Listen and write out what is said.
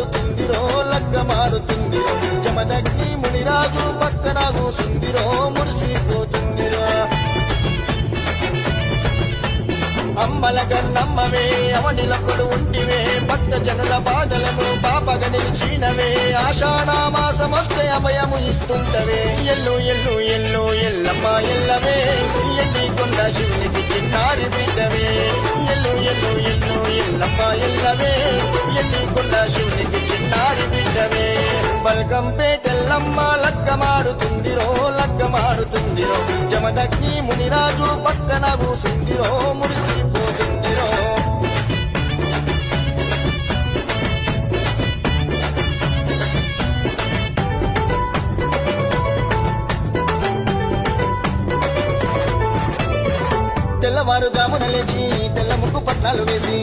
లగ్గమాడుతుందిరో లగ్గమాడుతుందిరో జమదగ్ని మునిరాజు పక్కన కూసుందిరో మురిసిపోతుందిరో అమ్మల గన్నమ్మవే అవనిలకుడు ఉంటివే భక్త జనుల బాధలను పాపగ నిలిచినవే ఆషాఢ మాసమొస్తే అభయము ఇస్తుంటవే ఎల్లు ఎల్లు ఎల్లు ఎల్లమ్మ ఎల్లవే ఎల్లి కొండ శివునికి చిన్నారి బిడ్డవే ఎల్లు ఎల్లు ఎల్లు ఎల్లమ్మ ఎల్లవే ఎల్లి కొండ శివునికి చిన్నారి బిడ్డవే బల్కంపేటెల్లమ్మ లగ్గమాడుతుందిరో లగ్గమాడుతుందిరో జమదగ్ని మునిరాజు పక్కన కూసుందిరో మురిసిపోతుందిరో తెల్లవారుజామున లేచి తెల్ల ముగ్గు పట్నాలు వేసి